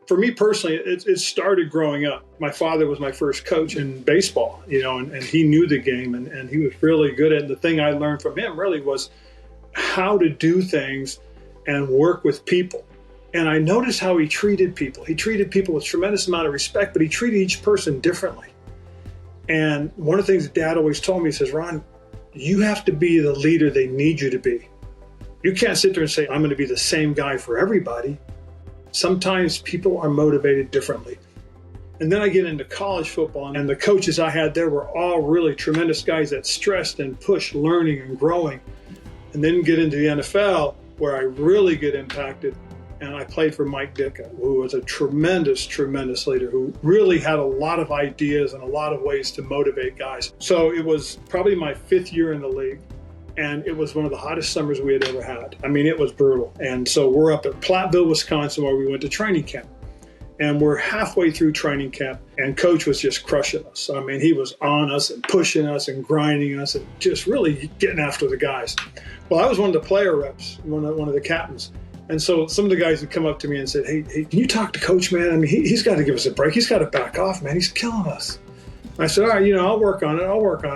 For me personally, it started growing up. My father was my first coach in baseball, and he knew the game, and he was really good at it. And the thing I learned from him really was how to do things and work with people. And I noticed how he treated people. He treated people with tremendous amount of respect, but he treated each person differently. And one of the things Dad always told me, he says, Ron, you have to be the leader they need you to be. You can't sit there and say, I'm going to be the same guy for everybody. Sometimes people are motivated differently. And then I get into college football, and the coaches I had there were all really tremendous guys that stressed and pushed learning and growing. And then get into the NFL, where I really get impacted. And I played for Mike Ditka, who was a tremendous, tremendous leader, who really had a lot of ideas and a lot of ways to motivate guys. So it was probably my 5th year in the league. And it was one of the hottest summers we had ever had. I mean, it was brutal. And so we're up at Platteville, Wisconsin, where we went to training camp. And we're halfway through training camp, and Coach was just crushing us. I mean, he was on us and pushing us and grinding us and just really getting after the guys. Well, I was one of the player reps, one of the captains. And so some of the guys would come up to me and said, hey, can you talk to Coach, man? I mean, he's got to give us a break. He's got to back off, man. He's killing us. I said, all right, I'll work on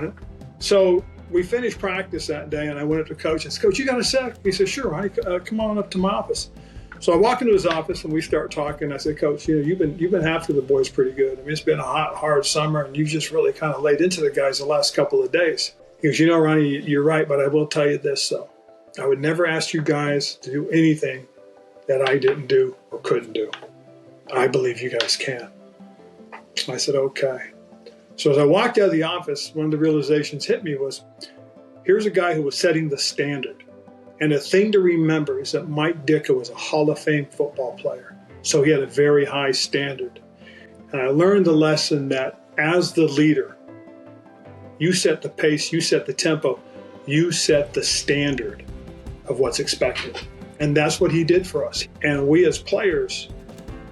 it. So we finished practice that day, and I went up to Coach and said, Coach, you got a sec? He said, sure, honey, come on up to my office. So I walk into his office, and we start talking. I said, Coach, you've been after the boys pretty good. I mean, it's been a hot, hard summer, and you've just really kind of laid into the guys the last couple of days. He goes, Ronnie, you're right, but I will tell you this, though. I would never ask you guys to do anything that I didn't do or couldn't do. I believe you guys can. I said, okay. So as I walked out of the office, one of the realizations hit me was, here's a guy who was setting the standard. And the thing to remember is that Mike Ditka was a Hall of Fame football player. So he had a very high standard. And I learned the lesson that as the leader, you set the pace, you set the tempo, you set the standard of what's expected. And that's what he did for us. And we as players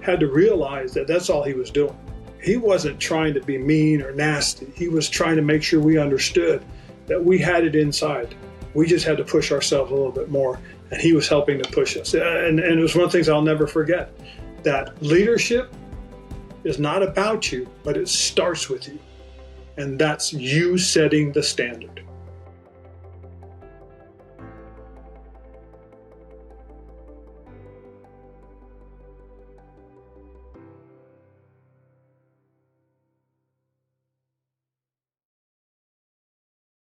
had to realize that that's all he was doing. He wasn't trying to be mean or nasty. He was trying to make sure we understood that we had it inside. We just had to push ourselves a little bit more, and he was helping to push us. And it was one of the things I'll never forget, that leadership is not about you, but it starts with you. And that's you setting the standard.